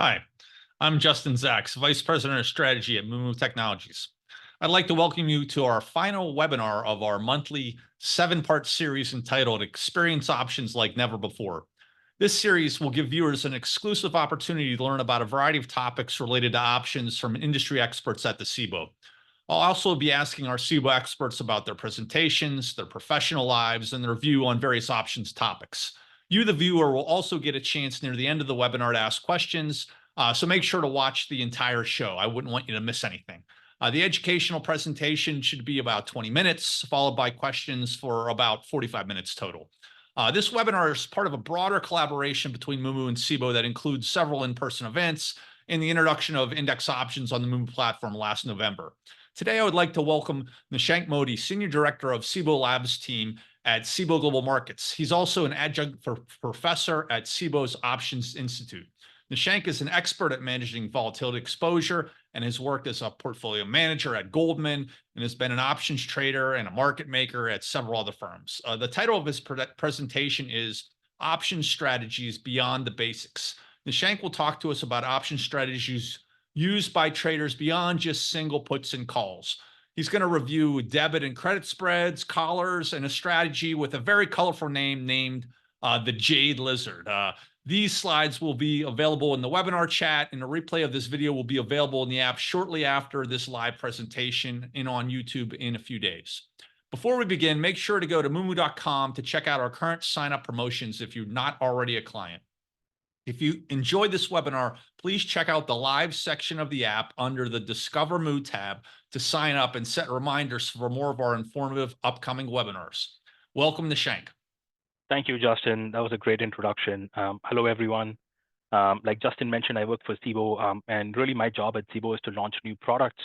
Hi, I'm Justin Zaks, Vice President of Strategy at Moomoo Technologies. I'd like to welcome you to our final webinar of our monthly 7-part series entitled Experience Options Like Never Before. This series will give viewers an exclusive opportunity to learn about a variety of topics related to options from industry experts at the Cboe. I'll also be asking our Cboe experts about their presentations, their professional lives, and their view on various options topics. You, the viewer, will also get a chance near the end of the webinar to ask questions, so make sure to watch the entire show. I wouldn't want you to miss anything. The educational presentation should be about 20 minutes, followed by questions for about 45 minutes total. This webinar is part of a broader collaboration between Moomoo and Cboe that includes several in-person events and the introduction of index options on the Moomoo platform last November. Today, I would like to welcome Nishank Modi, Senior Director of Cboe Labs team at Cboe Global Markets. He's also an adjunct professor at Cboe's Options Institute. Nishank is an expert at managing volatility exposure and has worked as a portfolio manager at Goldman and has been an options trader and a market maker at several other firms. The title of his presentation is Option Strategies Beyond the Basics. Nishank will talk to us about option strategies used by traders beyond just single puts and calls. He's going to review debit and credit spreads, collars, and a strategy with a very colorful name named the Jade Lizard. These slides will be available in the webinar chat, and a replay of this video will be available in the app shortly after this live presentation and on YouTube in a few days. Before we begin, make sure to go to moomoo.com to check out our current sign-up promotions if you're not already a client. If you enjoyed this webinar, please check out the live section of the app under the Discover Moo tab to sign up and set reminders for more of our informative upcoming webinars. Welcome to Nishank. Thank you, Justin. That was a great introduction. Hello, everyone. Like Justin mentioned, I work for Cboe, and really my job at Cboe is to launch new products.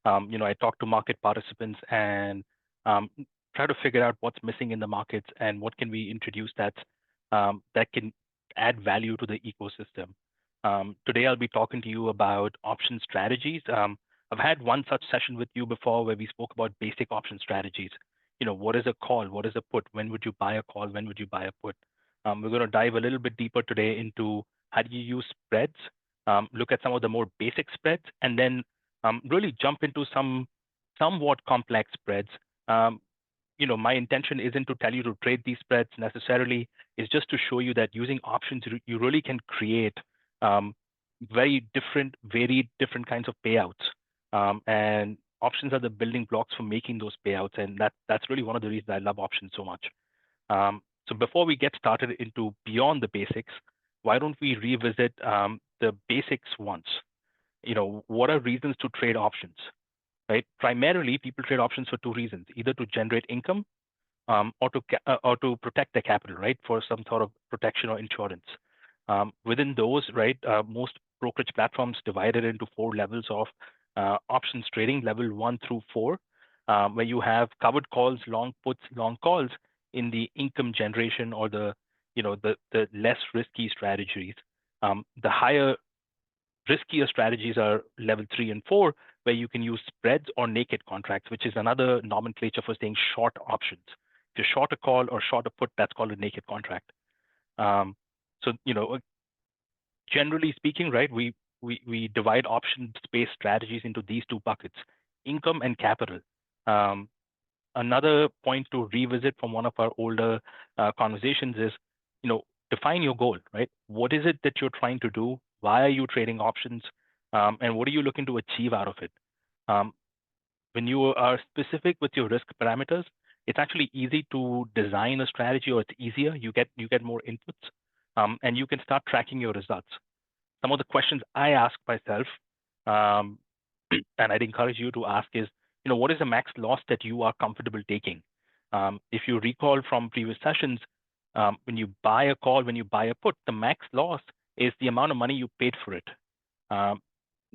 I talk to market participants and try to figure out what's missing in the markets and what can we introduce that can add value to the ecosystem. Today, I'll be talking to you about option strategies. I've had one such session with you before where we spoke about basic option strategies. What is a call? What is a put? When would you buy a call? When would you buy a put? We're going to dive a little bit deeper today into how do you use spreads, look at some of the more basic spreads, and then really jump into some somewhat complex spreads. My intention isn't to tell you to trade these spreads necessarily. It's just to show you that using options, you really can create very varied different kinds of payouts. And options are the building blocks for making those payouts, and that's really one of the reasons I love options so much. So before we get started into beyond the basics, why don't we revisit the basics once? What are reasons to trade options, right? Primarily, people trade options for two reasons: either to generate income or to protect their capital, right, for some sort of protection or insurance. Within those, right, most brokerage platforms divided into 4 levels of options trading, level 1 through 4, where you have covered calls, long puts, long calls in the income generation or the less risky strategies. The higher riskier strategies are level 3 and 4, where you can use spreads or naked contracts, which is another nomenclature for saying short options. If you're short a call or short a put, that's called a naked contract. Generally speaking, right, we divide option-based strategies into these 2 buckets: income and capital. Another point to revisit from one of our older conversations is, define your goal, right? What is it that you're trying to do? Why are you trading options? And what are you looking to achieve out of it? When you are specific with your risk parameters, it's actually easy to design a strategy, or it's easier. You get more inputs, and you can start tracking your results. Some of the questions I ask myself, and I'd encourage you to ask is, what is the max loss that you are comfortable taking? If you recall from previous sessions, when you buy a call, when you buy a put, the max loss is the amount of money you paid for it.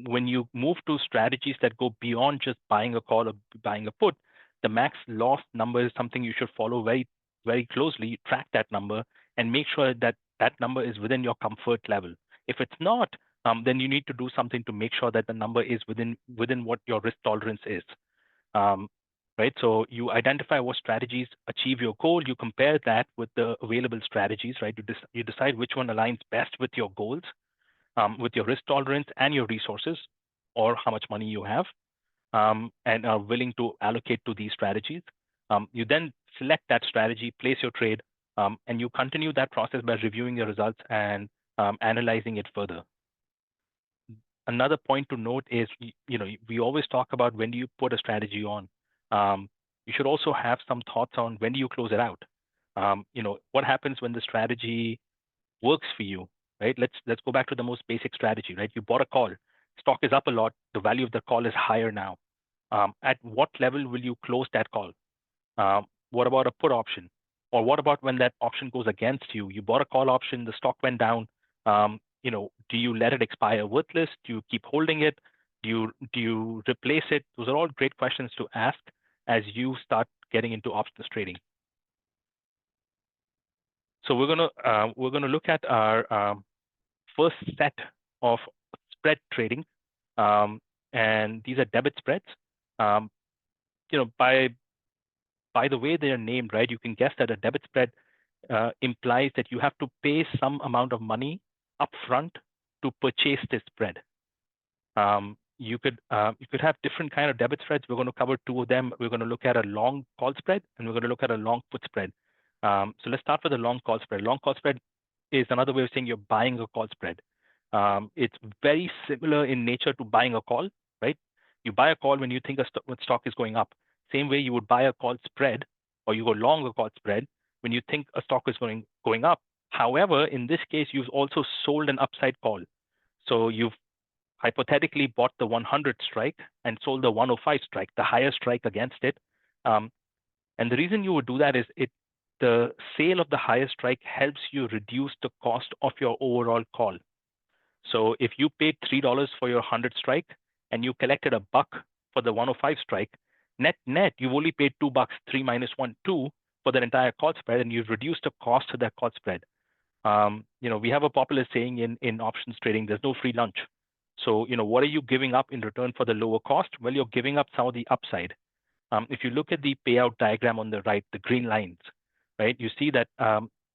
When you move to strategies that go beyond just buying a call or buying a put, the max loss number is something you should follow very, very closely. Track that number and make sure that that number is within your comfort level. If it's not, then you need to do something to make sure that the number is within what your risk tolerance is. Right? So you identify what strategies achieve your goal. You compare that with the available strategies, right? You decide which one aligns best with your goals. with your risk tolerance and your resources, or how much money you have, and are willing to allocate to these strategies. You then select that strategy, place your trade, and you continue that process by reviewing your results and analyzing it further. Another point to note is, we always talk about when do you put a strategy on. You should also have some thoughts on when do you close it out. What happens when the strategy works for you, right? Let's go back to the most basic strategy, right? You bought a call, stock is up a lot, the value of the call is higher now. At what level will you close that call? What about a put option? Or what about when that option goes against you? You bought a call option, the stock went down. Do you let it expire worthless? Do you keep holding it? Do you replace it? Those are all great questions to ask as you start getting into options trading. So we're gonna look at our first set of spread trading, and these are debit spreads. By the way they are named, right, you can guess that a debit spread implies that you have to pay some amount of money upfront to purchase this spread. You could have different kind of debit spreads. We're going to cover two of them. We're going to look at a long call spread, and we're going to look at a long put spread. So let's start with the long call spread. Long call spread is another way of saying you're buying a call spread. It's very similar in nature to buying a call, right? You buy a call when you think a stock is going up. Same way you would buy a call spread, or you go long a call spread when you think a stock is going up. However, in this case, you've also sold an upside call. So you've hypothetically bought the 100 strike and sold the 105 strike, the higher strike against it. And the reason you would do that is the sale of the higher strike helps you reduce the cost of your overall call. So if you paid $3 for your 100 strike and you collected $1 for the 105 strike, net, you've only paid $2, 3 minus 1, 2 for that entire call spread, and you've reduced the cost of that call spread. We have a popular saying in options trading, there's no free lunch. So, what are you giving up in return for the lower cost? Well, you're giving up some of the upside. If you look at the payout diagram on the right, the green lines, right, you see that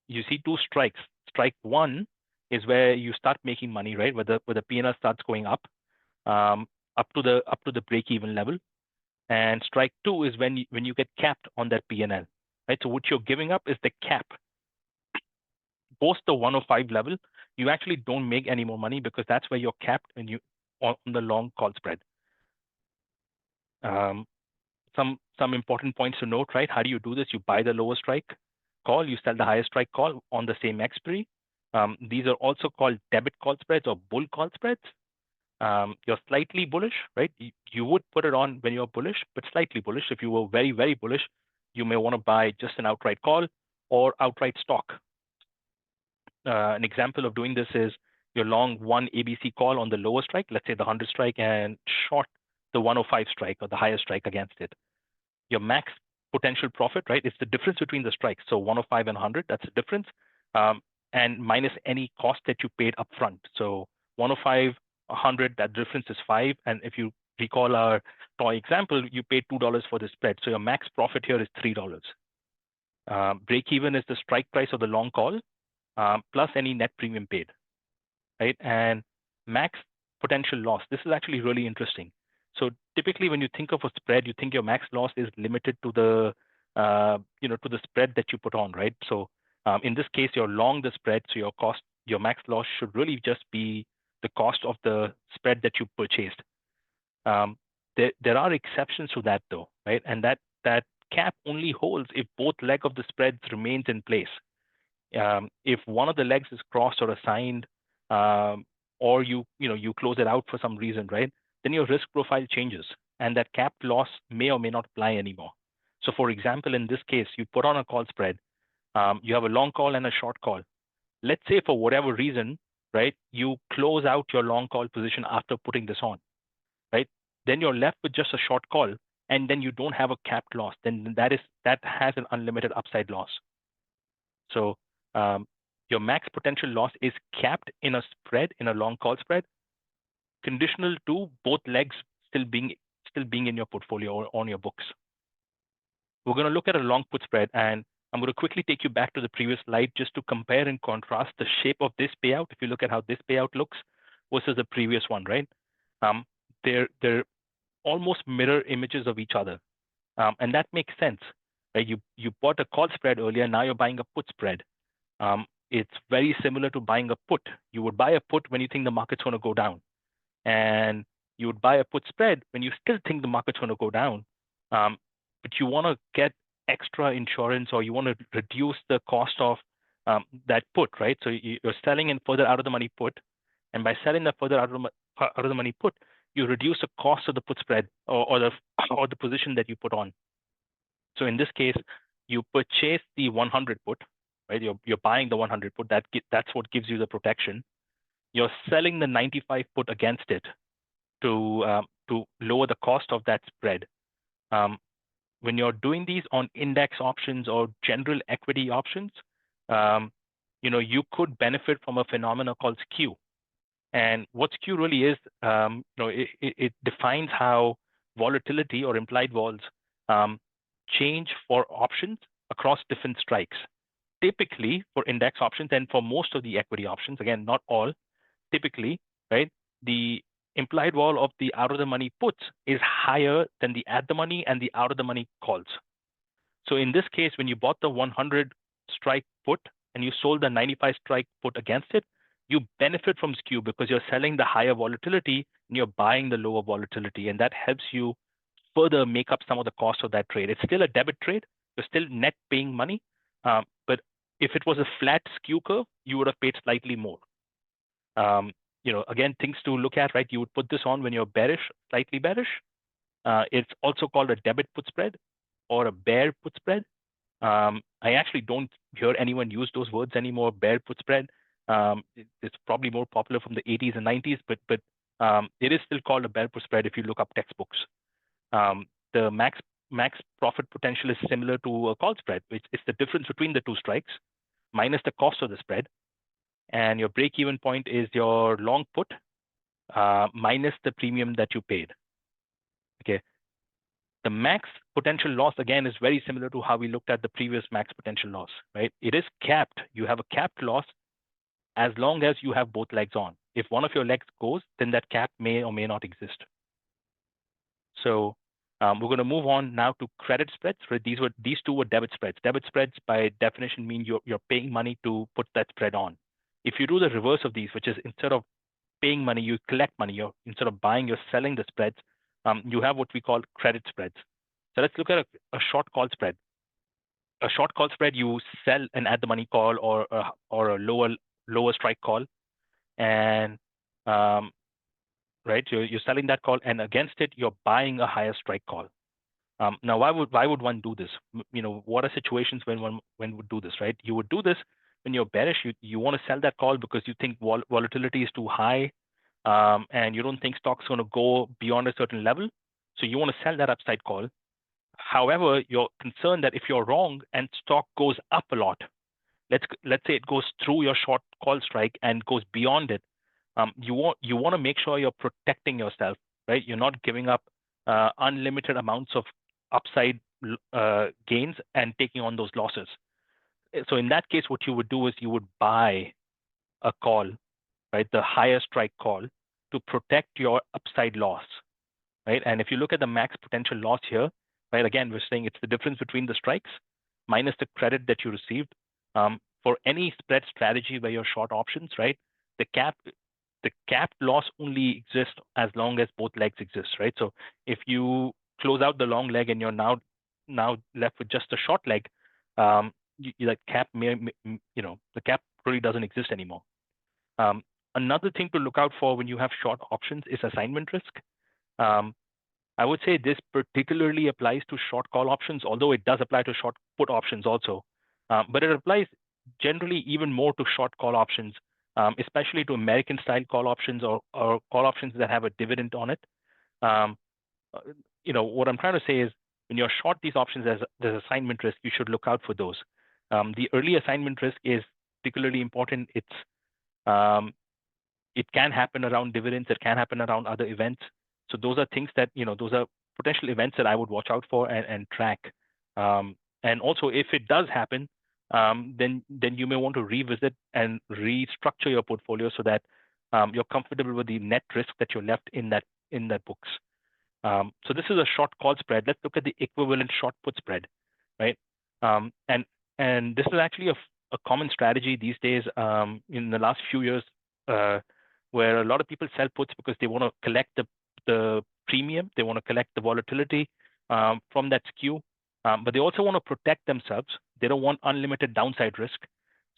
you see two strikes. Strike one is where you start making money, right, where the P&L starts going up to the break-even level. And strike two is when you get capped on that P&L, right? So what you're giving up is the cap. Post the 105 level, you actually don't make any more money because that's where you're capped and on the long call spread. Some important points to note, right? How do you do this? You buy the lower strike call, you sell the higher strike call on the same expiry. These are also called debit call spreads or bull call spreads. You're slightly bullish, right? You would put it on when you're bullish, but slightly bullish. If you were very, very bullish, you may want to buy just an outright call or outright stock. An example of doing this is your long one ABC call on the lower strike, let's say the 100 strike, and short the 105 strike or the higher strike against it. Your max potential profit, right? It's the difference between the strikes. So 105 and 100, that's the difference. And minus any cost that you paid upfront. So 105, 100, that difference is 5. And if you recall our toy example, you paid $2 for the spread. So your max profit here is $3. Break even is the strike price of the long call plus any net premium paid, right? And max potential loss. This is actually really interesting. So typically, when you think of a spread, you think your max loss is limited to the to the spread that you put on, right? So in this case, you're long the spread, so your max loss should really just be the cost of the spread that you purchased. There are exceptions to that, though, right? And that cap only holds if both leg of the spreads remains in place. If one of the legs is crossed or assigned, or you close it out for some reason, right? Then your risk profile changes, and that capped loss may or may not apply anymore. So, for example, in this case, you put on a call spread. You have a long call and a short call. Let's say for whatever reason, right, you close out your long call position after putting this on, right? Then you're left with just a short call, and then you don't have a capped loss. Then that has an unlimited upside loss. So your max potential loss is capped in a spread, in a long call spread, conditional to both legs still being in your portfolio or on your books. We're going to look at a long put spread, and I'm going to quickly take you back to the previous slide just to compare and contrast the shape of this payout. If you look at how this payout looks versus the previous one, right? They're almost mirror images of each other, and that makes sense, right? You bought a call spread earlier, now you're buying a put spread. It's very similar to buying a put. You would buy a put when you think the market's going to go down, and you would buy a put spread when you still think the market's going to go down, but you want to get extra insurance, or you want to reduce the cost of that put, right? So you're selling in further out of the money put, and by selling the further out of the money put, you reduce the cost of the put spread, or the position that you put on. So in this case, you purchase the 100 put, right? You're buying the 100 put. That's what gives you the protection. You're selling the 95 put against it to lower the cost of that spread. When you're doing these on index options or general equity options, you could benefit from a phenomenon called skew. And what skew really is, it defines how volatility or implied vols change for options across different strikes. Typically, for index options and for most of the equity options, again, not all, typically, right, the implied vol of the out of the money puts is higher than the at the money and the out of the money calls. So in this case, when you bought the 100 strike put and you sold the 95 strike put against it, you benefit from skew because you're selling the higher volatility and you're buying the lower volatility, and that helps you further make up some of the cost of that trade. It's still a debit trade. You're still net paying money, but if it was a flat skew curve, you would have paid slightly more. Again, things to look at, right? You would put this on when you're bearish, slightly bearish. It's also called a debit put spread or a bear put spread. I actually don't hear anyone use those words anymore, bear put spread. It's probably more popular from the 80s and 90s, but it is still called a bear put spread if you look up textbooks. The max profit potential is similar to a call spread, which is the difference between the two strikes minus the cost of the spread. And your break-even point is your long put minus the premium that you paid. Okay. The max potential loss, again, is very similar to how we looked at the previous max potential loss, right? It is capped. You have a capped loss as long as you have both legs on. If one of your legs goes, then that cap may or may not exist. So we're going to move on now to credit spreads. Right? These two were debit spreads. Debit spreads, by definition, mean you're paying money to put that spread on. If you do the reverse of these, which is instead of paying money, you collect money. Instead of buying, you're selling the spreads. You have what we call credit spreads. So let's look at a short call spread. A short call spread, you sell an at the money call or a lower strike call, and right, you're selling that call, and against it you're buying a higher strike call. Now, why would one do this? What are situations when one would do this, right? You would do this when you're bearish. You want to sell that call because you think volatility is too high, and you don't think stock's going to go beyond a certain level. So you want to sell that upside call. However, you're concerned that if you're wrong and stock goes up a lot, let's say it goes through your short call strike and goes beyond it, you want to make sure you're protecting yourself, right? You're not giving up unlimited amounts of upside gains and taking on those losses. So in that case, what you would do is you would buy a call, right, the higher strike call, to protect your upside loss, right? And if you look at the max potential loss here, right, again, we're saying it's the difference between the strikes minus the credit that you received. For any spread strategy where you're short options, right, the capped loss only exists as long as both legs exist, right? So if you close out the long leg and you're now left with just a short leg, the cap the cap really doesn't exist anymore. Another thing to look out for when you have short options is assignment risk. I would say this particularly applies to short call options, although it does apply to short put options also. But it applies generally even more to short call options, especially to American style call options or call options that have a dividend on it. What I'm trying to say is when you're short these options, there's assignment risk. You should look out for those. The early assignment risk is particularly important. It can happen around dividends. It can happen around other events. So those are things that, those are potential events that I would watch out for and track. And also, if it does happen, then you may want to revisit and restructure your portfolio so that you're comfortable with the net risk that you're left in that books. So this is a short call spread. Let's look at the equivalent short put spread, right? And this is actually a common strategy these days in the last few years, where a lot of people sell puts because they want to collect the premium, they want to collect the volatility from that skew, but they also want to protect themselves. They don't want unlimited downside risk.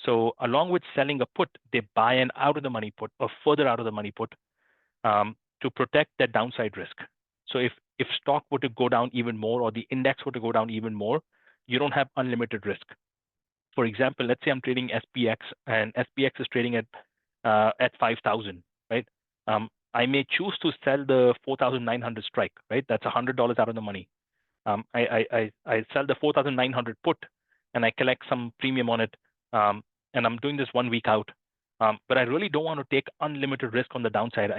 So along with selling a put, they buy an out of the money put or further out of the money put to protect that downside risk. So if stock were to go down even more or the index were to go down even more, you don't have unlimited risk. For example, let's say I'm trading SPX and SPX is trading at 5,000, right? I may choose to sell the 4,900 strike, right? That's $100 out of the money. I sell the 4,900 put and I collect some premium on it. And I'm doing this 1 week out. But I really don't want to take unlimited risk on the downside.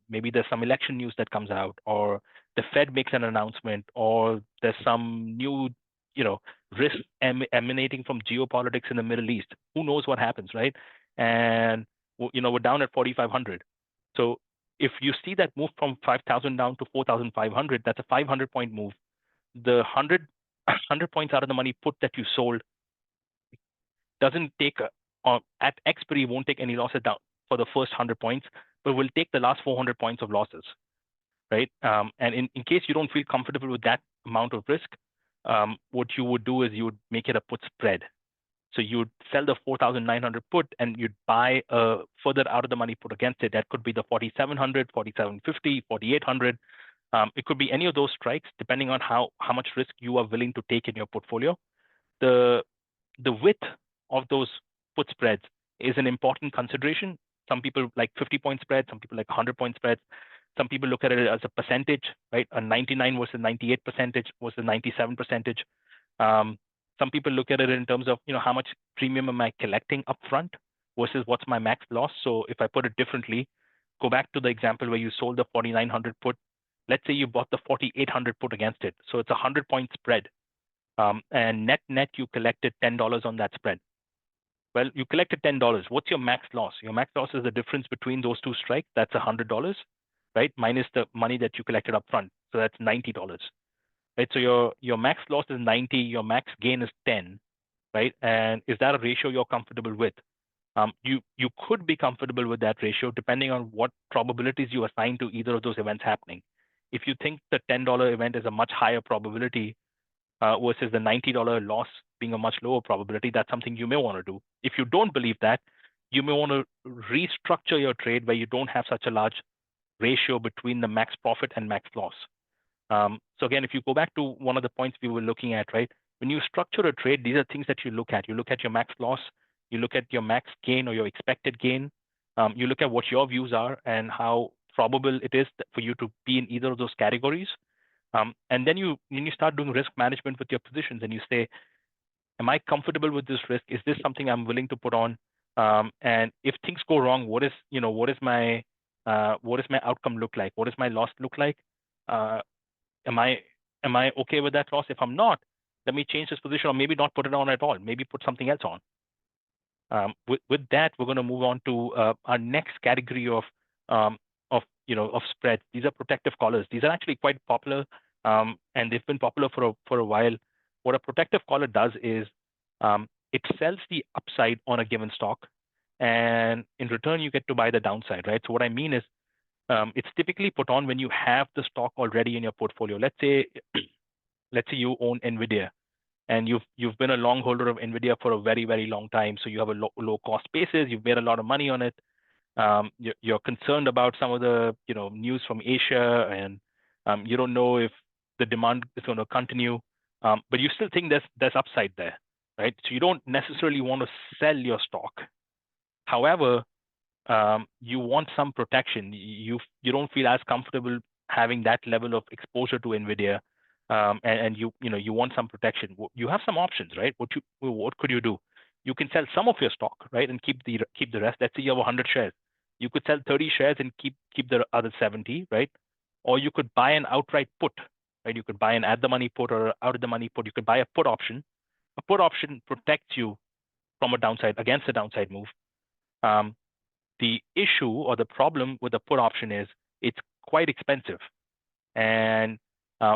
Maybe there's some election news that comes out, or the Fed makes an announcement, or there's some new, risk emanating from geopolitics in the Middle East. Who knows what happens, right? And we're down at 4,500. So if you see that move from 5,000 down to 4,500, that's a 500-point move. The 100 points out of the money put that you sold doesn't take at expiry won't take any losses down for the first 100 points, but will take the last 400 points of losses, right? And in case you don't feel comfortable with that amount of risk, what you would do is you would make it a put spread. So you'd sell the 4,900 put and you'd buy a further out of the money put against it. That could be the 4,700, 4,750, 4,800. It could be any of those strikes, depending on how much risk you are willing to take in your portfolio. The width of those put spreads is an important consideration. Some people like 50-point spreads, some people like 100-point spreads. Some people look at it as a percentage, right? A 99 versus 98 percentage versus 97 percentage. Some people look at it in terms of, how much premium am I collecting upfront versus what's my max loss. So if I put it differently, go back to the example where you sold the 4,900 put. Let's say you bought the 4,800 put against it. So it's a 100-point spread. And net, you collected $10 on that spread. Well, you collected $10. What's your max loss? Your max loss is the difference between those two strikes. That's $100, right? Minus the money that you collected upfront. So that's $90, right? So your max loss is 90, your max gain is 10, right? And is that a ratio you're comfortable with? You could be comfortable with that ratio depending on what probabilities you assign to either of those events happening. If you think the $10 event is a much higher probability versus the $90 loss being a much lower probability, that's something you may want to do. If you don't believe that, you may want to restructure your trade where you don't have such a large ratio between the max profit and max loss. So again, if you go back to one of the points we were looking at, right? When you structure a trade, these are things that you look at. You look at your max loss, you look at your max gain or your expected gain. You look at what your views are and how probable it is for you to be in either of those categories. And then you start doing risk management with your positions and you say, am I comfortable with this risk? Is this something I'm willing to put on? And if things go wrong, what is my outcome look like? What does my loss look like? Am I okay with that loss? If I'm not, let me change this position or maybe not put it on at all. Maybe put something else on. With that, we're going to move on to our next category of spreads. These are protective collars. These are actually quite popular, and they've been popular for a while. What a protective collar does is it sells the upside on a given stock, and in return you get to buy the downside, right? So what I mean is it's typically put on when you have the stock already in your portfolio. Let's say you own Nvidia, and you've been a long holder of Nvidia for a very, very long time. So you have a low cost basis. You've made a lot of money on it. You're concerned about some of the news from Asia, and you don't know if the demand is going to continue, but you still think there's upside there, right? So you don't necessarily want to sell your stock. However, you want some protection. You don't feel as comfortable having that level of exposure to Nvidia, and you want some protection. You have some options, right? What could you do? You can sell some of your stock, right, and keep the rest. Let's say you have 100 shares. You could sell 30 shares and keep the other 70, right? Or you could buy an outright put, right? You could buy an at the money put or out of the money put. You could buy a put option. A put option protects you from a downside against a downside move. The issue or the problem with the put option is it's quite expensive. And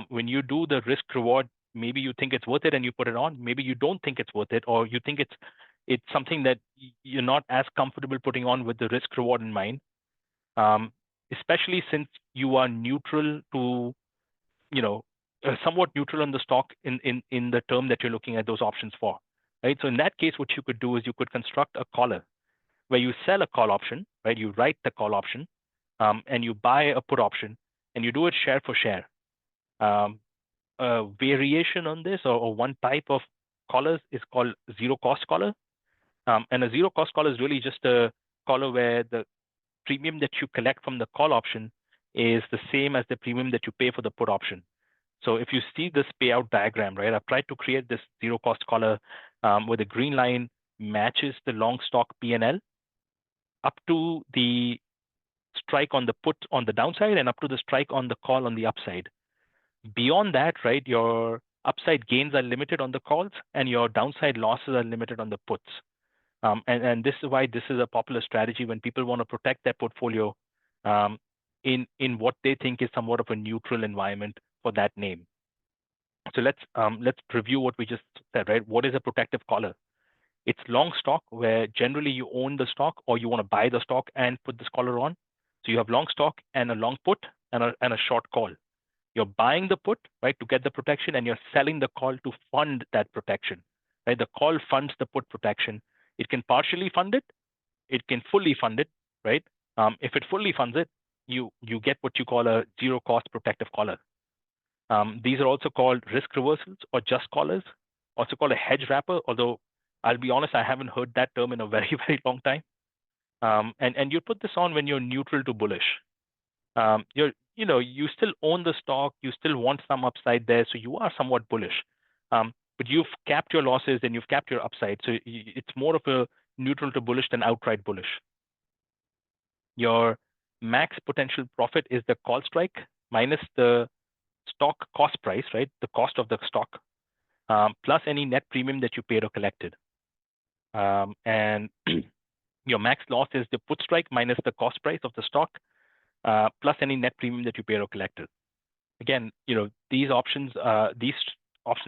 when you do the risk reward, maybe you think it's worth it and you put it on. Maybe you don't think it's worth it, or you think it's something that you're not as comfortable putting on with the risk reward in mind. Especially since you are neutral to, somewhat neutral on the stock in the term that you're looking at those options for, right? So in that case, what you could do is you could construct a collar where you sell a call option, right? You write the call option, and you buy a put option, and you do it share for share. A variation on this, or one type of collars, is called zero cost collar. And a zero cost collar is really just a collar where the premium that you collect from the call option is the same as the premium that you pay for the put option. So if you see this payout diagram, right, I've tried to create this zero cost collar where the green line matches the long stock P&L up to the strike on the put on the downside and up to the strike on the call on the upside. Beyond that, right, your upside gains are limited on the calls and your downside losses are limited on the puts. And this is why this is a popular strategy when people want to protect their portfolio in what they think is somewhat of a neutral environment for that name. So let's review what we just said, right? What is a protective collar? It's long stock where generally you own the stock or you want to buy the stock and put this collar on. So you have long stock and a long put and a short call. You're buying the put, right, to get the protection, and you're selling the call to fund that protection, right? The call funds the put protection. It can partially fund it. It can fully fund it, right? If it fully funds it, you get what you call a zero cost protective collar. These are also called risk reversals or just collars, also called a hedge wrapper, although I'll be honest, I haven't heard that term in a very, very long time. And you put this on when you're neutral to bullish. You still own the stock, you still want some upside there, so you are somewhat bullish. But you've capped your losses and you've capped your upside, so it's more of a neutral to bullish than outright bullish. Your max potential profit is the call strike minus the stock cost price, right? The cost of the stock, plus any net premium that you paid or collected. And your max loss is the put strike minus the cost price of the stock, plus any net premium that you paid or collected. Again, these option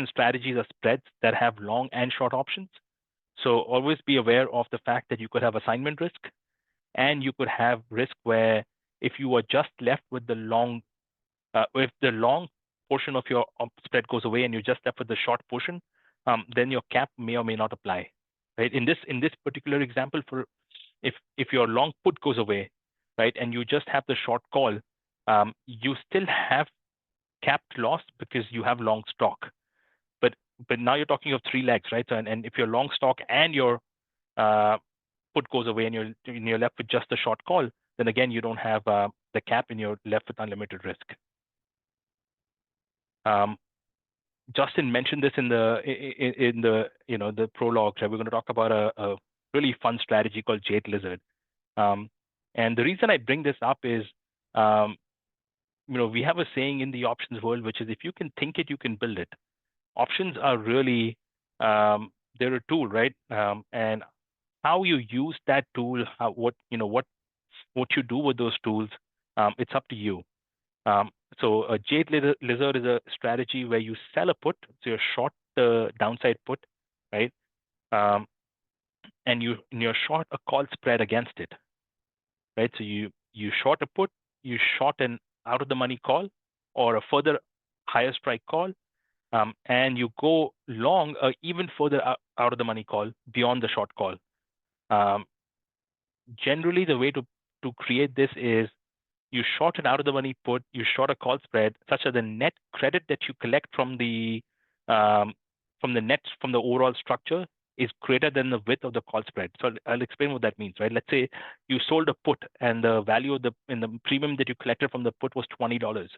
strategies are spreads that have long and short options. So always be aware of the fact that you could have assignment risk, and you could have risk where if you are just left with the long, if the long portion of your spread goes away and you're just left with the short portion, then your cap may or may not apply. Right? In this particular example, for if your long put goes away, right, and you just have the short call, you still have capped loss because you have long stock. But now you're talking of three legs, right? So, and if your long stock and your put goes away and you're left with just the short call, then again you don't have the cap and you're left with unlimited risk. Justin mentioned this in the prologue. Right? We're going to talk about a really fun strategy called Jade Lizard. And the reason I bring this up is, we have a saying in the options world, which is if you can think it, you can build it. Options are really, they're a tool, right? And how you use that tool, what you do with those tools, it's up to you. So a Jade Lizard is a strategy where you sell a put, so you're short the downside put, right? And you're short a call spread against it, right? So you short a put, you short an out of the money call or a further higher strike call, and you go long even further out of the money call beyond the short call. Generally, the way to create this is you short an out of the money put, you short a call spread such that the net credit that you collect from the overall structure is greater than the width of the call spread. So I'll explain what that means, right? Let's say you sold a put and the value of the premium that you collected from the put was $20,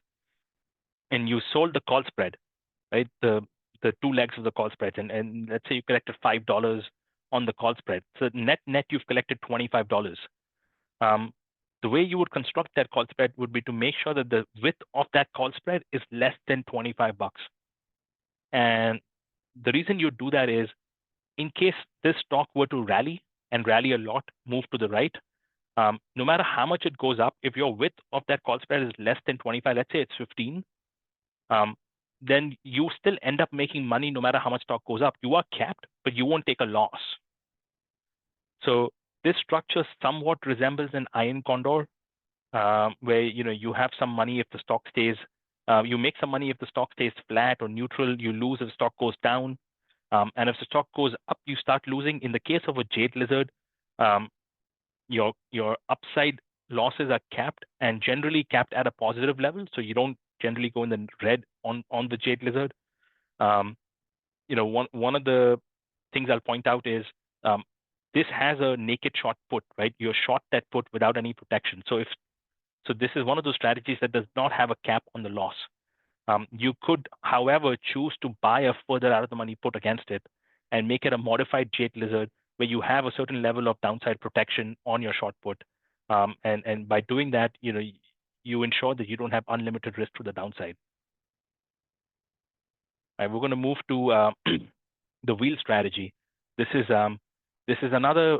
and you sold the call spread, right? The two legs of the call spread, and let's say you collected $5 on the call spread. So net you've collected $25. The way you would construct that call spread would be to make sure that the width of that call spread is less than $25. And the reason you do that is, in case this stock were to rally and rally a lot, move to the right, No matter how much it goes up, if your width of that call spread is less than 25, let's say it's 15, then you still end up making money no matter how much stock goes up. You are capped, but you won't take a loss. So this structure somewhat resembles an iron condor, where you have some money if the stock stays. You make some money if the stock stays flat or neutral. You lose if the stock goes down, and if the stock goes up, you start losing. In the case of a jade lizard, your upside losses are capped and generally capped at a positive level, so you don't generally go in the red on the jade lizard. One of the things I'll point out is this has a naked short put, right? You're short that put without any protection. So this is one of those strategies that does not have a cap on the loss. You could, however, choose to buy a further out of the money put against it and make it a modified jade lizard where you have a certain level of downside protection on your short put. And by doing that, you ensure that you don't have unlimited risk to the downside. All right, we're going to move to the wheel strategy. This is another,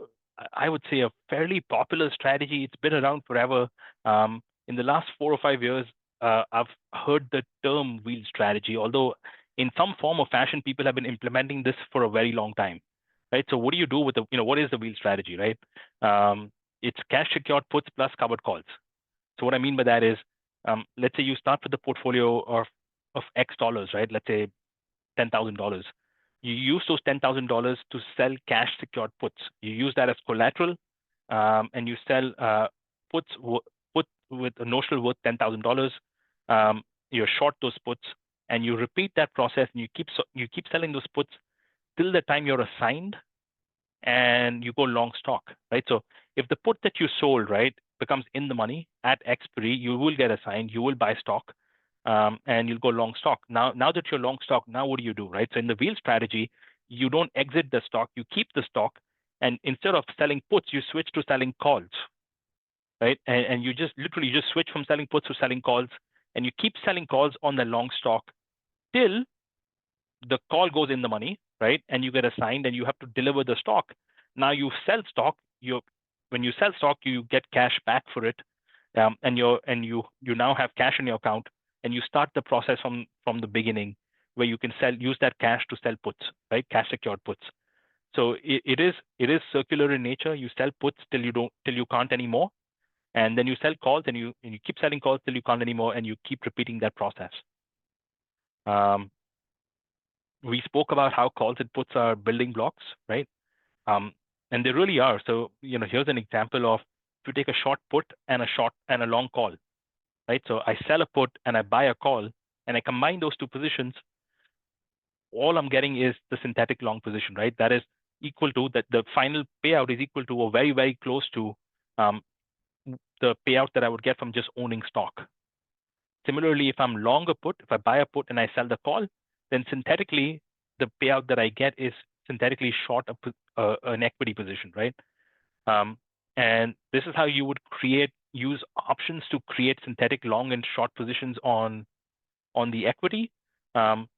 I would say, a fairly popular strategy. It's been around forever. In the last 4 or 5 years, I've heard the term wheel strategy, although in some form or fashion, people have been implementing this for a very long time, right? So what do you do with what is the wheel strategy, right? It's cash secured puts plus covered calls. So what I mean by that is, let's say you start with a portfolio of X dollars, right? Let's say $10,000. You use those $10,000 to sell cash secured puts. You use that as collateral, and you sell puts put with a notional worth $10,000. You short those puts, and you repeat that process, and you keep selling those puts till the time you're assigned, and you go long stock, right? So if the put that you sold, right, becomes in the money at expiry, you will get assigned, you will buy stock, and you'll go long stock. Now that you're long stock, now what do you do, right? So in the wheel strategy, you don't exit the stock, you keep the stock, and instead of selling puts, you switch to selling calls, right? And you just literally just switch from selling puts to selling calls, and you keep selling calls on the long stock till the call goes in the money, right? And you get assigned and you have to deliver the stock. Now you sell stock, when you sell stock, you get cash back for it. And you now have cash in your account, and you start the process from the beginning where you can use that cash to sell puts, right? Cash secured puts. So it is circular in nature. You sell puts till you can't anymore. And then you sell calls, and you keep selling calls till you can't anymore, and you keep repeating that process. We spoke about how calls and puts are building blocks, right? And they really are. So, here's an example of if you take a short put and a long call, right? So I sell a put and I buy a call, and I combine those two positions. All I'm getting is the synthetic long position, right? That is equal to that. The final payout is equal to or very, very close to the payout that I would get from just owning stock. Similarly, if I'm long a put, if I buy a put and I sell the call, then synthetically, the payout that I get is synthetically short an equity position, right? And this is how you would use options to create synthetic long and short positions on the equity. Like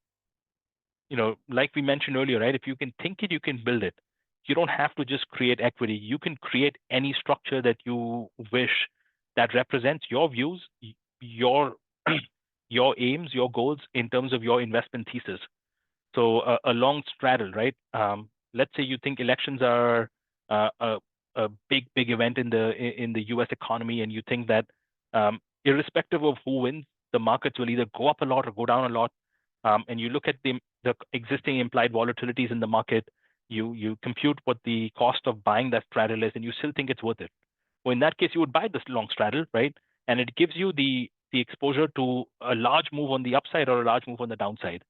we mentioned earlier, right? If you can think it, you can build it. You don't have to just create equity. You can create any structure that you wish that represents your views, your your aims, your goals in terms of your investment thesis. So a long straddle, right? Let's say you think elections are a big event in the U.S. economy, and you think that irrespective of who wins, the markets will either go up a lot or go down a lot. And you look at the existing implied volatilities in the market, you compute what the cost of buying that straddle is, and you still think it's worth it. Well, in that case, you would buy this long straddle, right? And it gives you the exposure to a large move on the upside or a large move on the downside.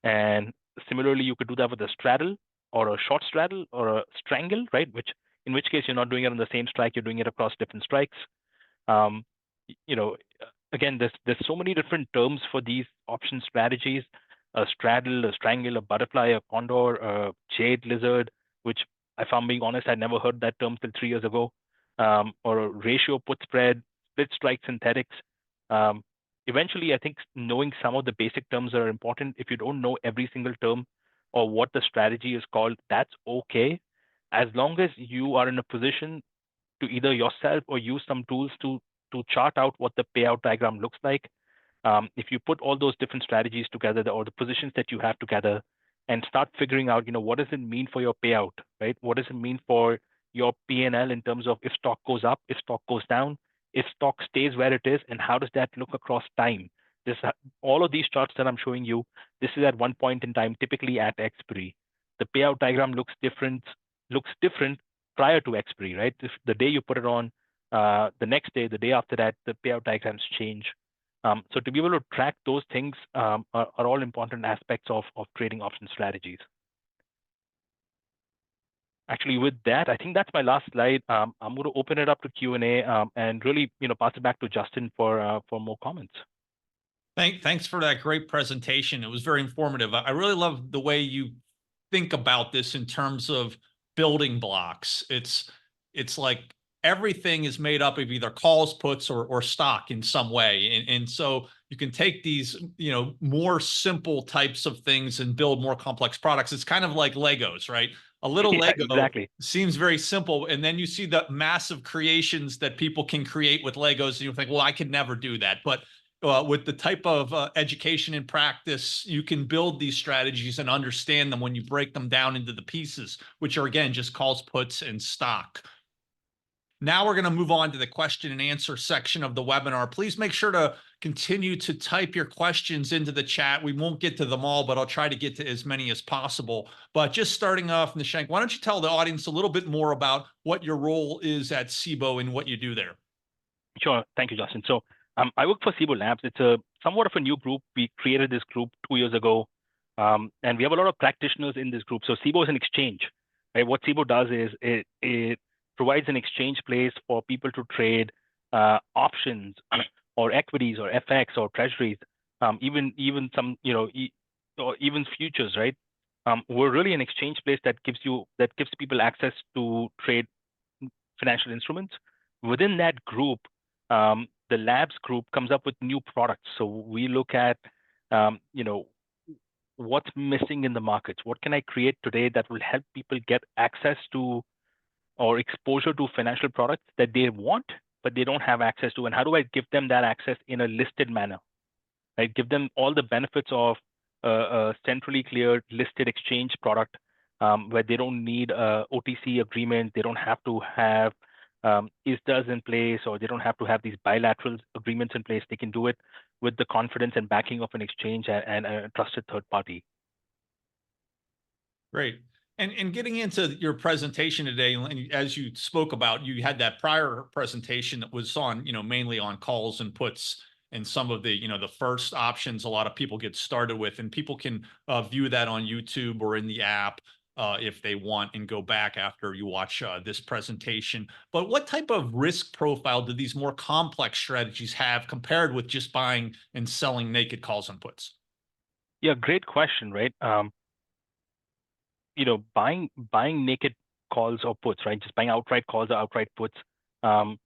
And similarly, you could do that with a straddle or a short straddle or a strangle, right? In which case you're not doing it on the same strike, you're doing it across different strikes. Again, there's so many different terms for these option strategies: a straddle, a strangle, a butterfly, a condor, a jade lizard, which if I'm being honest, I'd never heard that term till 3 years ago, or a ratio put spread, split strike synthetics. Eventually, I think knowing some of the basic terms are important. If you don't know every single term or what the strategy is called, that's okay, as long as you are in a position to either yourself or use some tools to chart out what the payout diagram looks like. If you put all those different strategies together or the positions that you have together and start figuring out, what does it mean for your payout, right? What does it mean for your P&L in terms of if stock goes up, if stock goes down, if stock stays where it is, and how does that look across time? All of these charts that I'm showing you, this is at one point in time, typically at expiry. The payout diagram looks different prior to expiry, right? If the day you put it on, the next day, the day after that, the payout diagrams change. So to be able to track those things are all important aspects of trading option strategies. Actually, with that, I think that's my last slide. I'm going to open it up to Q&A and really, pass it back to Justin for more comments. Thanks for that great presentation. It was very informative. I really love the way you think about this in terms of building blocks. It's like everything is made up of either calls, puts, or stock in some way. And so you can take these, more simple types of things and build more complex products. It's kind of like Legos, right? A little Yeah, Lego exactly. seems very simple. And then you see the massive creations that people can create with Legos. And you think, well, I could never do that. But with the type of education and practice, you can build these strategies and understand them when you break them down into the pieces, which are, again, just calls, puts, and stock. Now we're going to move on to the question and answer section of the webinar. Please make sure to continue to type your questions into the chat. We won't get to them all, but I'll try to get to as many as possible. But just starting off, Nishank, why don't you tell the audience a little bit more about what your role is at Cboe and what you do there? Sure. Thank you, Justin. So I work for Cboe Labs. It's a somewhat of a new group. We created this group 2 years ago, and we have a lot of practitioners in this group. So Cboe is an exchange. Right? What Cboe does is it provides an exchange place for people to trade options or equities or FX or treasuries, even some or even futures. Right? We're really an exchange place that gives people access to trade financial instruments. Within that group, the labs group comes up with new products. So we look at, what's missing in the markets. What can I create today that will help people get access to or exposure to financial products that they want, but they don't have access to? And how do I give them that access in a listed manner? Right? Give them all the benefits of a centrally cleared listed exchange product where they don't need a OTC agreement. They don't have to have ISDAs in place, or they don't have to have these bilateral agreements in place. They can do it with the confidence and backing of an exchange and a trusted third party. Great. And getting into your presentation today, and as you spoke about, you had that prior presentation that was on, mainly on calls and puts and some of the, the first options a lot of people get started with, and people can view that on YouTube or in the app if they want and go back after you watch this presentation. But what type of risk profile do these more complex strategies have compared with just buying and selling naked calls and puts? Yeah, great question, right? Buying naked calls or puts, right? Just buying outright calls or outright puts are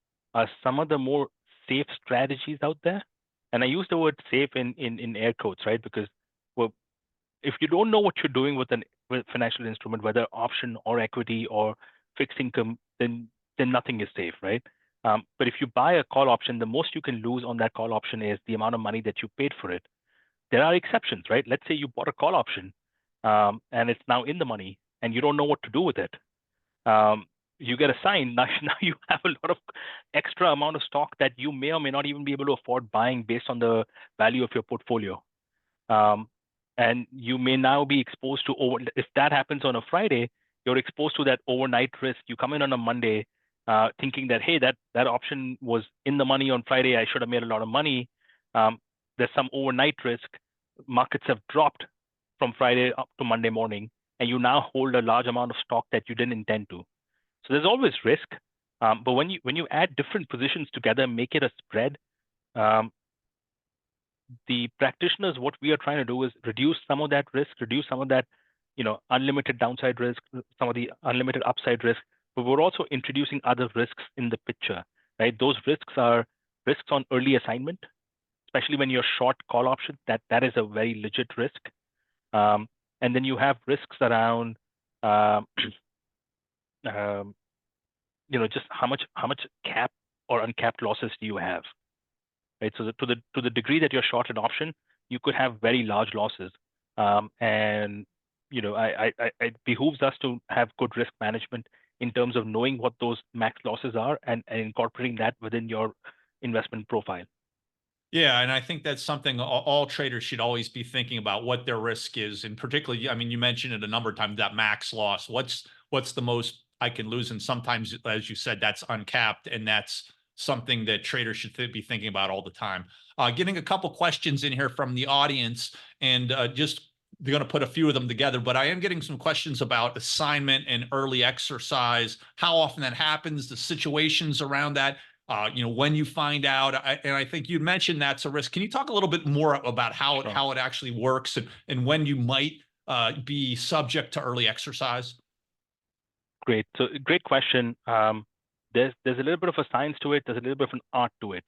some of the more safe strategies out there. And I use the word safe in air quotes, right? Because if you don't know what you're doing with with financial instrument, whether option or equity or fixed income, then nothing is safe, right? But if you buy a call option, the most you can lose on that call option is the amount of money that you paid for it. There are exceptions, right? Let's say you bought a call option and it's now in the money and you don't know what to do with it. You get a sign. Now you have a lot of extra amount of stock that you may or may not even be able to afford buying based on the value of your portfolio. And you may now be exposed to if that happens on a Friday, you're exposed to that overnight risk. You come in on a Monday thinking that, hey, that option was in the money on Friday. I should have made a lot of money. There's some overnight risk. Markets have dropped from Friday up to Monday morning, and you now hold a large amount of stock that you didn't intend to. So there's always risk. But when you add different positions together, make it a spread, the practitioners, what we are trying to do is reduce some of that risk, reduce some of that, unlimited downside risk, some of the unlimited upside risk. But we're also introducing other risks in the picture, right? Those risks are risks on early assignment, especially when you're short call options. That is a very legit risk. And then you have risks around just how much cap or uncapped losses do you have, right? So to the degree that you're short an option, you could have very large losses. And it behooves us to have good risk management in terms of knowing what those max losses are and incorporating that within your investment profile. Yeah, and I think that's something all traders should always be thinking about what their risk is, and particularly, I mean, you mentioned it a number of times, that max loss. What's the most I can lose? And sometimes, as you said, that's uncapped, and that's something that traders should be thinking about all the time. Getting a couple questions in here from the audience, and just they're going to put a few of them together, but I am getting some questions about assignment and early exercise, how often that happens, the situations around that. When you find out, and I think you mentioned that's a risk. Can you talk a little bit more about how Sure. how it actually works and when you might be subject to early exercise? Great. So great question. There's a little bit of a science to it. There's a little bit of an art to it.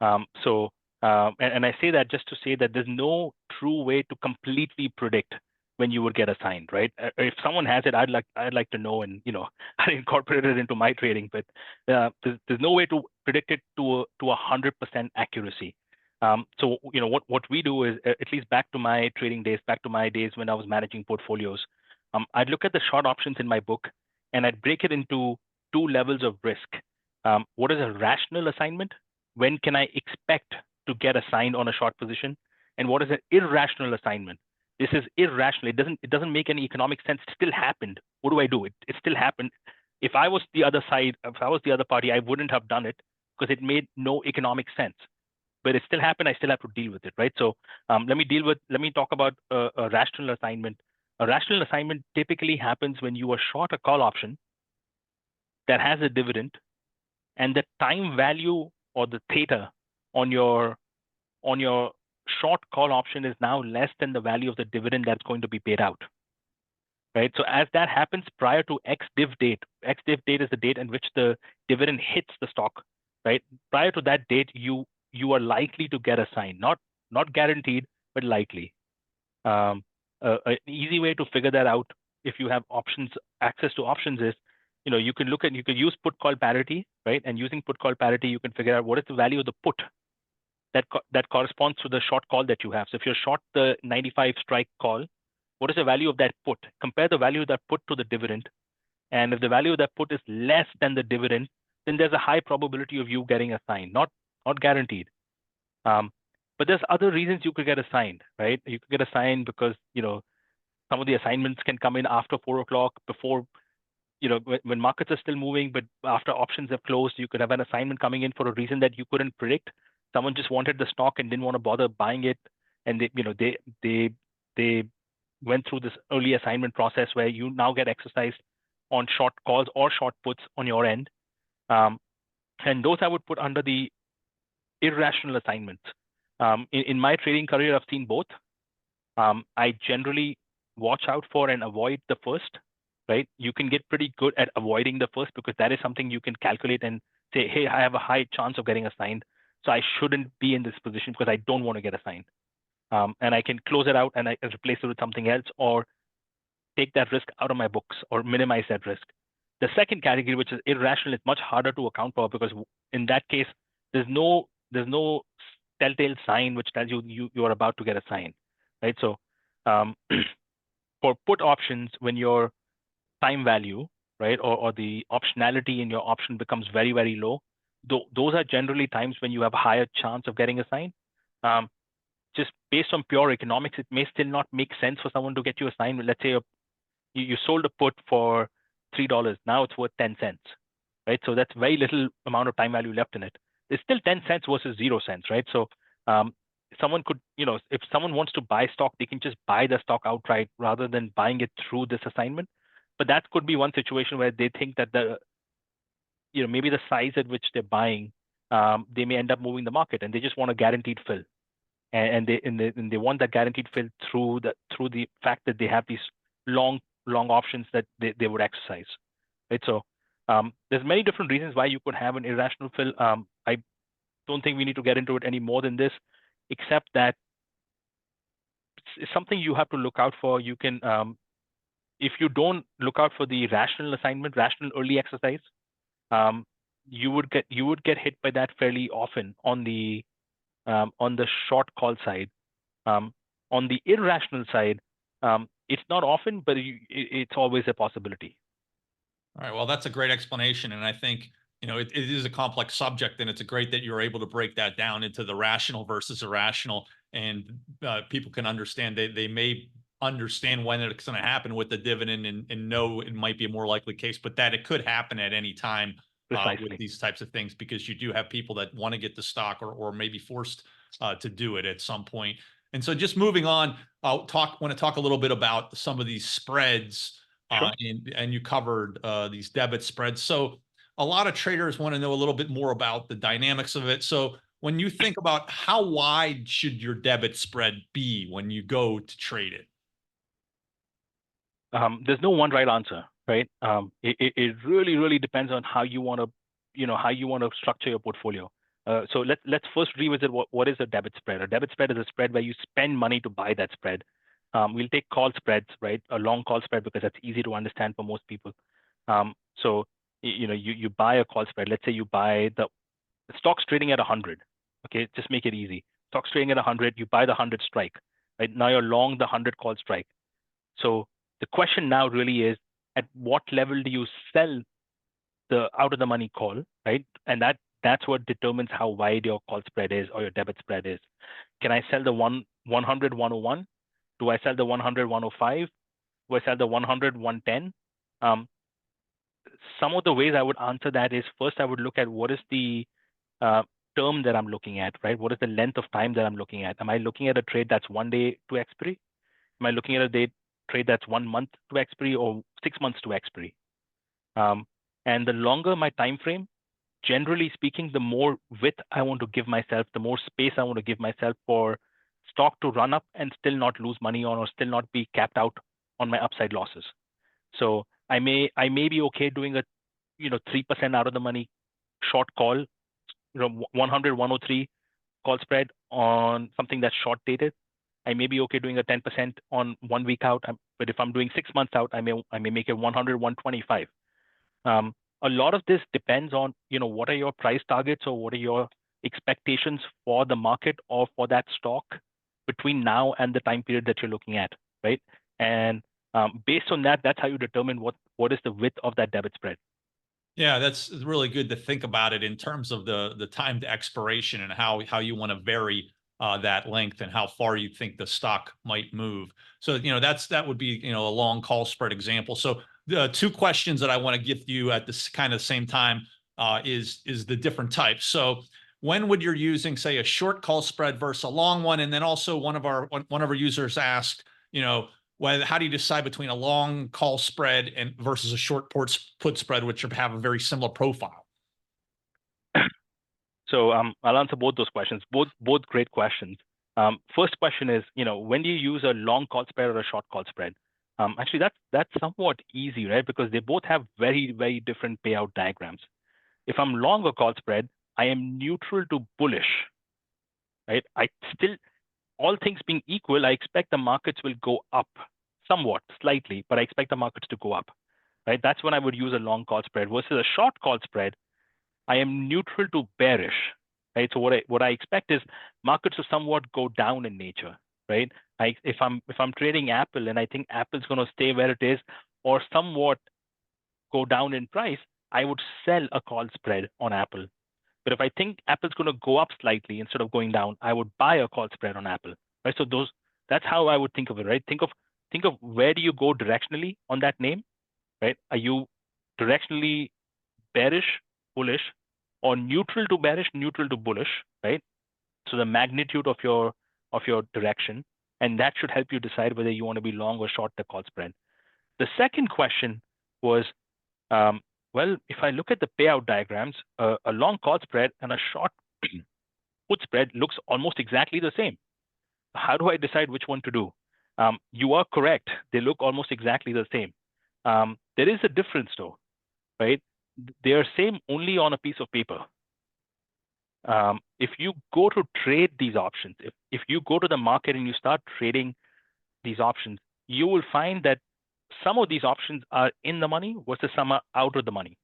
And I say that just to say that there's no true way to completely predict when you would get assigned, right? If someone has it, I'd like to know, and I incorporate it into my trading. But there's no way to predict it to 100% accuracy. So what we do is, at least back to my trading days, back to my days when I was managing portfolios, I'd look at the short options in my book, and I'd break it into two levels of risk. What is a rational assignment? When can I expect to get assigned on a short position? And what is an irrational assignment? This is irrational. It doesn't make any economic sense. It still happened. What do I do? It still happened. If I was the other side, if I was the other party, I wouldn't have done it because it made no economic sense. But it still happened. I still have to deal with it, right? So let me talk about a rational assignment. A rational assignment typically happens when you are short a call option that has a dividend, and the time value or the theta on your short call option is now less than the value of the dividend that's going to be paid out. Right. So as that happens prior to ex-div date is the date in which the dividend hits the stock. Right. Prior to that date, you are likely to get assigned, not guaranteed, but likely. An easy way to figure that out, if you have access to options, is you can use put call parity, right? And using put call parity, you can figure out what is the value of the put that corresponds to the short call that you have. So if you're short the 95 strike call, what is the value of that put? Compare the value of that put to the dividend, and if the value of that put is less than the dividend, then there's a high probability of you getting assigned, not guaranteed. But there's other reasons you could get assigned, right? You could get assigned because some of the assignments can come in after 4 o'clock, before when markets are still moving, but after options have closed. You could have an assignment coming in for a reason that you couldn't predict. Someone just wanted the stock and didn't want to bother buying it, and they went through this early assignment process where you now get exercised on short calls or short puts on your end. And those I would put under the irrational assignments. In my trading career, I've seen both. I generally watch out for and avoid the first, right? You can get pretty good at avoiding the first because that is something you can calculate and say, hey, I have a high chance of getting assigned, so I shouldn't be in this position because I don't want to get assigned. And I can close it out and I can replace it with something else, or take that risk out of my books or minimize that risk. The second category, which is irrational, is much harder to account for because in that case, there's no telltale sign which tells you are about to get assigned, right? So for put options, when your time value, right, or the optionality in your option becomes very, very low, those are generally times when you have a higher chance of getting assigned. Just based on pure economics, it may still not make sense for someone to get you assigned. Let's say you sold a put for $3, now it's worth 10 cents, right? So that's very little amount of time value left in it. It's still 10 cents versus 0 cents, right? So someone could, if someone wants to buy stock, they can just buy the stock outright rather than buying it through this assignment. But that could be one situation where they think that maybe the size at which they're buying, they may end up moving the market, and they just want a guaranteed fill, and they want that guaranteed fill through the fact that they have these long options that they would exercise, right? So there's many different reasons why you could have an irrational fill. I don't think we need to get into it any more than this, except that it's something you have to look out for. You can, if you don't look out for the rational assignment, rational early exercise, you would get hit by that fairly often on the short call side. On the irrational side, it's not often, but it's always a possibility. All right. Well, that's a great explanation. And I think, it is a complex subject, and it's great that you're able to break that down into the rational versus irrational. And people can understand they may understand when it's going to happen with the dividend and know it might be a more likely case, but that it could happen at any time with Precisely. these types of things, because you do have people that want to get the stock or maybe forced to do it at some point. And so just moving on, want to talk a little bit about some of these spreads. Sure. And you covered these debit spreads. So a lot of traders want to know a little bit more about the dynamics of it. So when you think about how wide should your debit spread be when you go to trade it? There's no one right answer, right? It really depends on how you want to structure your portfolio. So let's first revisit what is a debit spread. A debit spread is a spread where you spend money to buy that spread. We'll take call spreads, right? A long call spread, because that's easy to understand for most people. So you buy a call spread. Let's say you buy the stock's trading at 100. Okay, just make it easy. Stock's trading at 100. You buy the 100 strike. Right now you're long the 100 call strike. So the question now really is, at what level do you sell the out of the money call, right? And that's what determines how wide your call spread is or your debit spread is. Can I sell the 100 101? Do I sell the 100 105? Do I sell the 100 110? Some of the ways I would answer that is, first I would look at what is the term that I'm looking at, right? What is the length of time that I'm looking at? Am I looking at a trade that's 1 day to expiry? Am I looking at a trade that's 1 month to expiry or 6 months to expiry? And the longer my time frame, generally speaking, the more width I want to give myself, the more space I want to give myself for stock to run up and still not lose money on, or still not be capped out on my upside losses. So I may be okay doing a 3% out of the money short call, 100 103 call spread on something that's short dated. I may be okay doing a 10% on 1 week out, but if I'm doing 6 months out, I may make it 100 125. A lot of this depends on what are your price targets, or what are your expectations for the market or for that stock between now and the time period that you're looking at, right? And based on that, that's how you determine what is the width of that debit spread. Yeah, that's really good to think about it in terms of the time to expiration and how you want to vary that length and how far you think the stock might move. So that would be a long call spread example. So the two questions that I want to give you at this kind of same time is the different types. So when would you're using, say, a short call spread versus a long one? And then also one of our users asked, how do you decide between a long call spread and versus a short put spread, which have a very similar profile? So I'll answer both those questions. Both great questions. First question is, when do you use a long call spread or a short call spread? Actually, that's somewhat easy, right? Because they both have very different payout diagrams. If I'm long a call spread, I am neutral to bullish, right? All things being equal, I expect the markets will go up somewhat, slightly, but I expect the markets to go up, right? That's when I would use a long call spread. Versus a short call spread, I am neutral to bearish, right? So what I expect is markets to somewhat go down in nature, right? If I'm trading Apple and I think Apple's going to stay where it is or somewhat go down in price, I would sell a call spread on Apple. But if I think Apple's going to go up slightly instead of going down, I would buy a call spread on Apple, right? So that's how I would think of it, right? Think of where do you go directionally on that name, right? Are you directionally bearish, bullish, or neutral to bearish, neutral to bullish, right? So the magnitude of your direction, and that should help you decide whether you want to be long or short the call spread. The second question was, well, if I look at the payout diagrams, a long call spread and a short put spread looks almost exactly the same. How do I decide which one to do? You are correct. They look almost exactly the same. There is a difference though, right? They are same only on a piece of paper. If you go to trade these options, if you go to the market and you start trading these options, you will find that some of these options are in the money versus some are out of the money,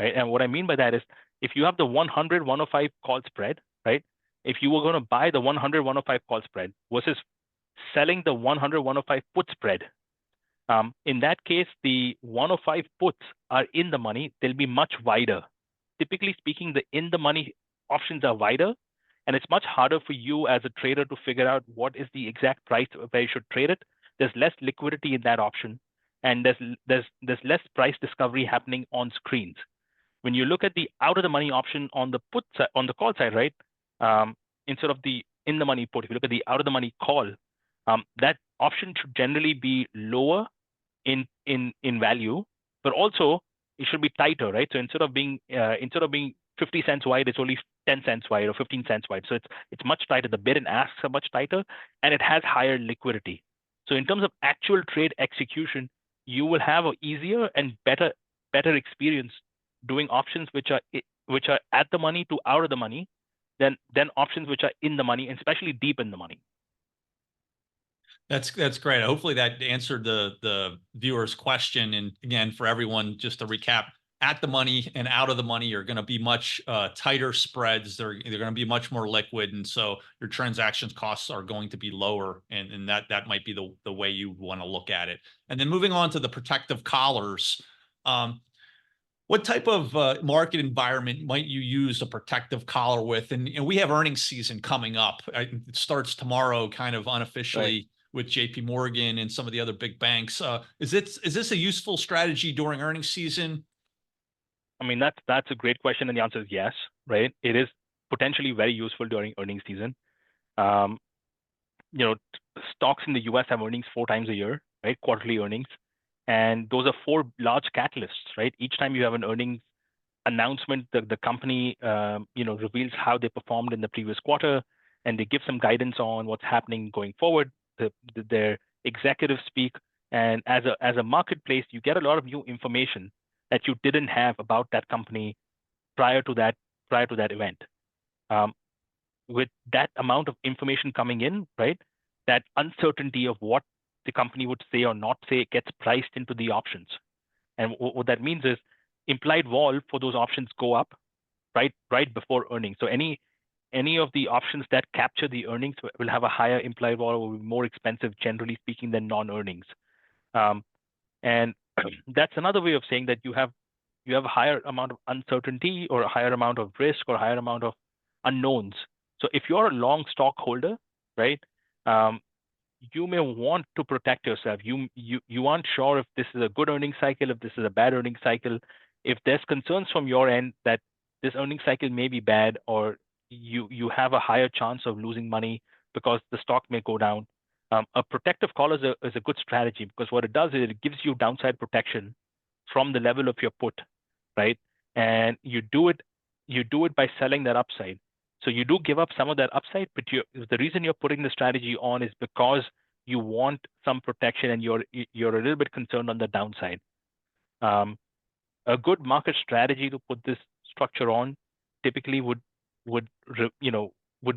right? And what I mean by that is if you have the 100, 105 call spread, right? If you were going to buy the 100, 105 call spread versus selling the 100, 105 put spread, in that case, the 105 puts are in the money. They'll be much wider. Typically speaking, the in the money options are wider, and it's much harder for you as a trader to figure out what is the exact price where you should trade it. There's less liquidity in that option, and there's less price discovery happening on screens. When you look at the out of the money option on the put side, on the call side, right? Instead of the in the money put, if you look at the out of the money call, that option should generally be lower in value, but also it should be tighter, right? So instead of being 50 cents wide, it's only 10 cents wide or 15 cents wide. So it's much tighter. The bid and asks are much tighter, and it has higher liquidity. So in terms of actual trade execution, you will have an easier and better experience doing options which are at the money to out of the money than options which are in the money, and especially deep in the money. That's great. Hopefully that answered the viewer's question. And again, for everyone, just to recap, at the money and out of the money are going to be much tighter spreads. They're going to be much more liquid, and so your transactions costs are going to be lower. And that might be the way you want to look at it. And then moving on to the protective collars. What type of market environment might you use a protective collar with? And we have earnings season coming up. It starts tomorrow, kind of unofficially. Right. With JP Morgan and some of the other big banks. Is this a useful strategy during earnings season? I mean, that's a great question, and the answer is yes, right? It is potentially very useful during earnings season. Stocks in the US have earnings 4 times a year, right? Quarterly earnings. And those are 4 large catalysts, right? Each time you have an earnings announcement, the company reveals how they performed in the previous quarter, and they give some guidance on what's happening going forward. Their executives speak, and as a marketplace, you get a lot of new information that you didn't have about that company prior to that event. With that amount of information coming in, right, that uncertainty of what the company would say or not say gets priced into the options. And what that means is implied vol for those options go up right before earnings. So any of the options that capture the earnings will have a higher implied vol, will be more expensive, generally speaking, than non-earnings. And that's another way of saying that you have a higher amount of uncertainty or a higher amount of risk or a higher amount of unknowns. So if you're a long stockholder, right, you may want to protect yourself. You aren't sure if this is a good earnings cycle, if this is a bad earnings cycle, if there's concerns from your end that this earnings cycle may be bad, or you have a higher chance of losing money because the stock may go down. A protective call is a good strategy, because what it does is it gives you downside protection from the level of your put, right? And you do it by selling that upside. So you do give up some of that upside, but the reason you're putting the strategy on is because you want some protection and you're a little bit concerned on the downside. A good market strategy to put this structure on typically would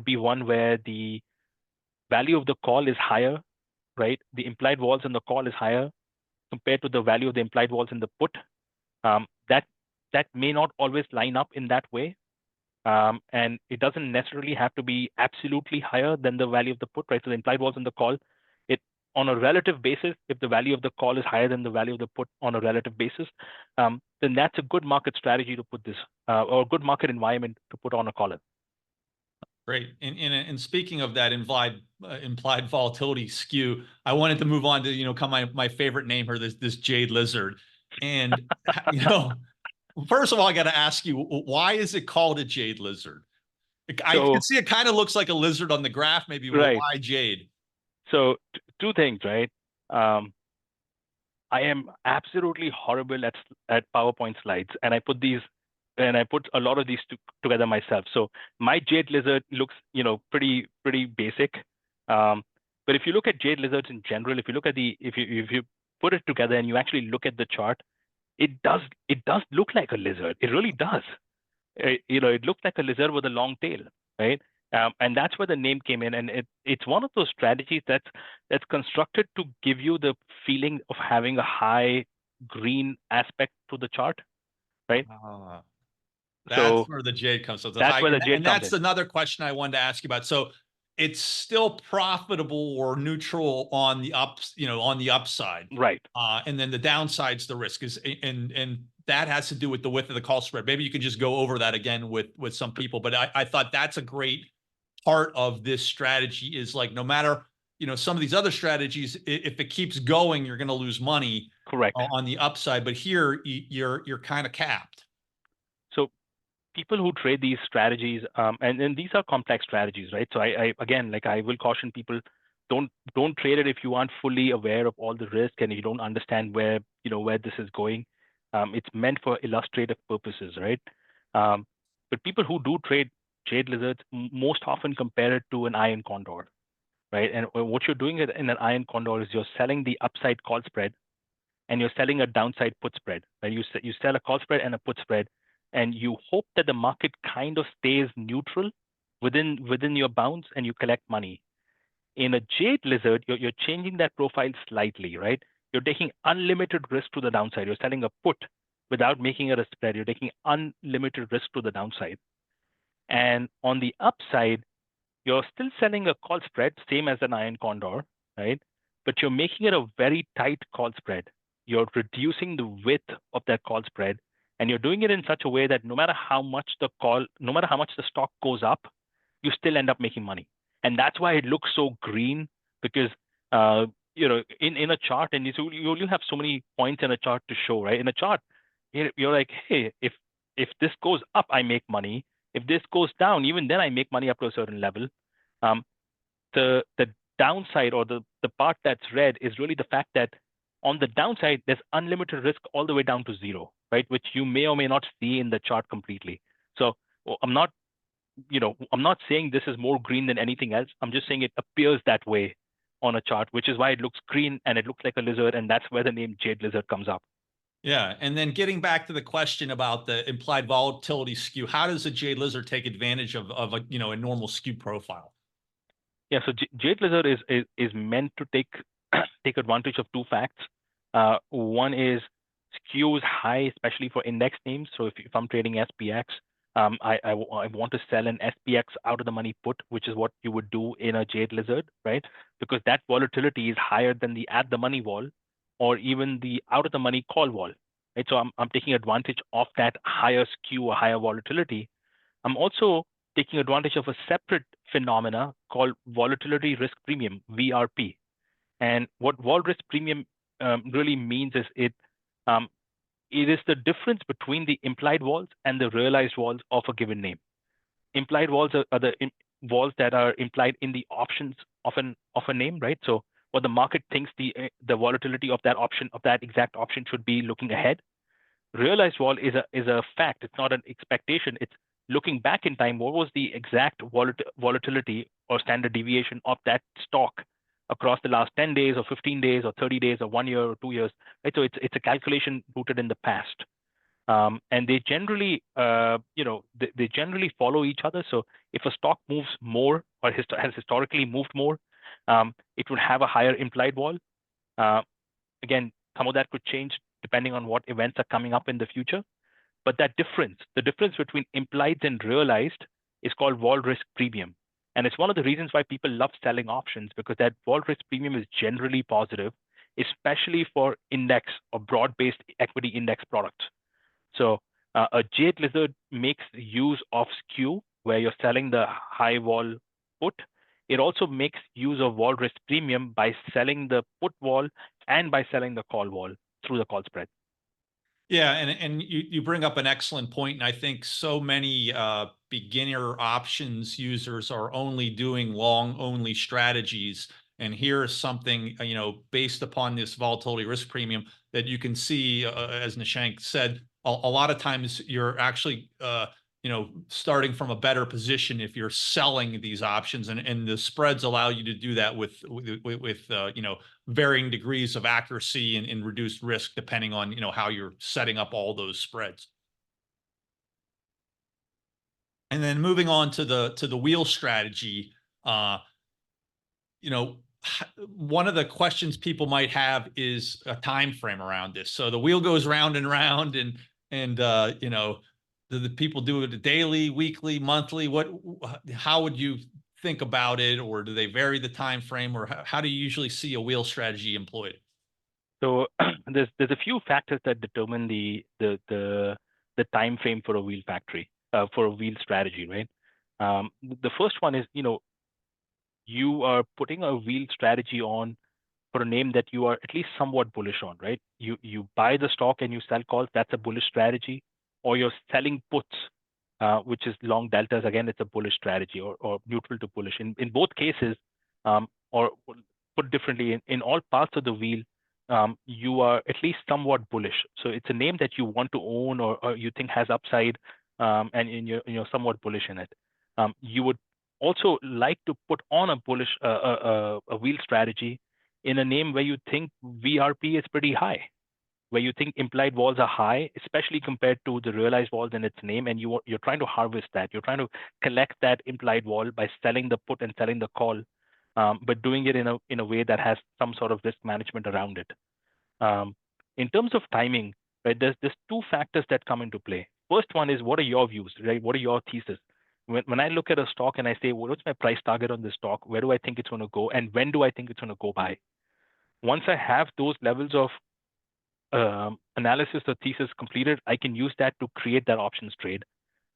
be one where the value of the call is higher, right? The implied vols in the call is higher compared to the value of the implied vols in the put. That may not always line up in that way. And it doesn't necessarily have to be absolutely higher than the value of the put, right? So the implied vols in the call, on a relative basis, if the value of the call is higher than the value of the put on a relative basis, then that's a good market strategy to put this, or a good market environment to put on a collar. Great. And speaking of that implied volatility skew, I wanted to move on to my favorite name here, this Jade Lizard. And first of all, I got to ask you, why is it called a Jade Lizard? I can see it kind of looks like a lizard on the graph, maybe. Right. Why Jade? So 2 things, right? I am absolutely horrible at PowerPoint slides, and I put a lot of these together myself. So my Jade Lizard looks, pretty basic. But if you look at Jade Lizards in general, if you put it together and you actually look at the chart, it does look like a lizard. It really does. It looks like a lizard with a long tail, right? And that's where the name came in. And it's one of those strategies that's constructed to give you the feeling of having a high green aspect to the chart. right? Ah, that's So where the jade comes from. The that's high, where the jade and comes that's in. another question I wanted to ask you about. So it's still profitable or neutral on the ups, on the upside. Right. And then the downside's the risk is, and that has to do with the width of the call spread. Maybe you can just go over that again with some people, but I thought that's a great part of this strategy is like, no matter, some of these other strategies, if it keeps going, you're going to lose money Correct. on the upside, but here you're kind of capped. So people who trade these strategies, and these are complex strategies, right? So I again, like I will caution people, don't trade it if you aren't fully aware of all the risk and you don't understand where this is going. It's meant for illustrative purposes, right? But people who do trade jade lizards most often compare it to an iron condor, right? And what you're doing in an iron condor is you're selling the upside call spread and you're selling a downside put spread, right? You sell a call spread and a put spread, and you hope that the market kind of stays neutral within your bounds, and you collect money. In a jade lizard, you're changing that profile slightly, right? You're taking unlimited risk to the downside. You're selling a put without making it a spread. You're taking unlimited risk to the downside. And on the upside, you're still selling a call spread, same as an iron condor, right? But you're making it a very tight call spread. You're reducing the width of that call spread, and you're doing it in such a way that no matter how much the stock goes up, you still end up making money. And that's why it looks so green, because in a chart, and you only have so many points in a chart to show, right? In a chart, you're like, hey, if this goes up, I make money. If this goes down, even then I make money up to a certain level. Um, the downside, or the part that's red, is really the fact that on the downside there's unlimited risk all the way down to zero, right? Which you may or may not see in the chart completely. So I'm not saying this is more green than anything else. I'm just saying it appears that way on a chart, which is why it looks green and it looks like a lizard, and that's where the name jade lizard comes up. Yeah. And then getting back to the question about the implied volatility skew, how does a jade lizard take advantage of a normal skew profile? Yeah, so jade lizard is meant to take take advantage of two facts. One is skew is high, especially for index names. So if I'm trading SPX, I want to sell an SPX out of the money put, which is what you would do in a jade lizard, right? Because that volatility is higher than the at the money wall, or even the out of the money call wall, right? So I'm taking advantage of that higher skew or higher volatility. I'm also taking advantage of a separate phenomena called volatility risk premium, VRP. And what vol risk premium really means is um, it is the difference between the implied vols and the realized vols of a given name. Implied vols are the vols that are implied in the options of a name, right? So what the market thinks the volatility of that option, of that exact option, should be looking ahead. Realized vol is a fact. It's not an expectation. It's looking back in time. What was the exact volatility or standard deviation of that stock across the last 10 days or 15 days or 30 days or 1 year or 2 years, right? So it's a calculation rooted in the past. And they generally, they generally follow each other. So if a stock moves more, or has historically moved more, it would have a higher implied vol. Uh, Again, some of that could change depending on what events are coming up in the future. But the difference between implied and realized, is called vol risk premium. And it's one of the reasons why people love selling options, because that vol risk premium is generally positive, especially for index or broad-based equity index products. So a jade lizard makes use of skew, where you're selling the high vol put. It also makes use of vol risk premium by selling the put wall and by selling the call wall through the call spread. Yeah, and you bring up an excellent point, and I think so many beginner options users are only doing long only strategies. And here is something based upon this volatility risk premium that you can see, as Nishank said, a lot of times you're actually starting from a better position if you're selling these options, and the spreads allow you to do that with varying degrees of accuracy and reduced risk depending on how you're setting up all those spreads. And then moving on to the wheel strategy, uh, you know one of the questions people might have is a time frame around this. So the wheel goes round and round, and And, do the people do it daily, weekly, monthly? How would you think about it? Or do they vary the time frame? Or how do you usually see a wheel strategy employed? So there's a few factors that determine the time frame for a wheel factory, for a wheel strategy, right? The first one is, you are putting a wheel strategy on for a name that you are at least somewhat bullish on, right? You buy the stock and you sell calls, that's a bullish strategy. Or you're selling puts, which is long deltas. Again, it's a bullish strategy, or neutral to bullish. In both cases, or put differently, in all parts of the wheel, you are at least somewhat bullish. So it's a name that you want to own, or you think has upside, and you're somewhat bullish in it. You would also like to put on a bullish a wheel strategy in a name where you think VRP is pretty high, where you think implied vols are high, especially compared to the realized vols in its name, and you're trying to harvest that. You're trying to collect that implied vol by selling the put and selling the call, but doing it in a way that has some sort of risk management around it. In terms of timing, right, there's two factors that come into play. First one is, what are your views, right? What are your thesis? When I look at a stock and I say, well, what's my price target on this stock? Where do I think it's going to go? And when do I think it's going to go by? Once I have those levels of analysis or thesis completed, I can use that to create that options trade.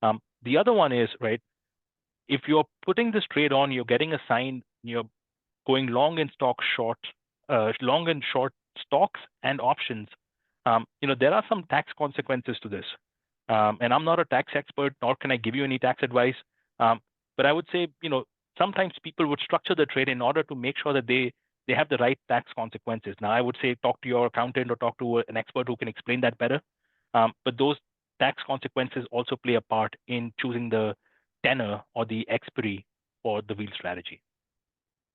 The other one is, right, if you're putting this trade on, you're getting assigned, you're going long in stock, long and short stocks and options. There are some tax consequences to this. And I'm not a tax expert, nor can I give you any tax advice. But I would say, sometimes people would structure the trade in order to make sure that they have the right tax consequences. Now, I would say talk to your accountant or talk to an expert who can explain that better. But those tax consequences also play a part in choosing the tenor or the expiry for the wheel strategy.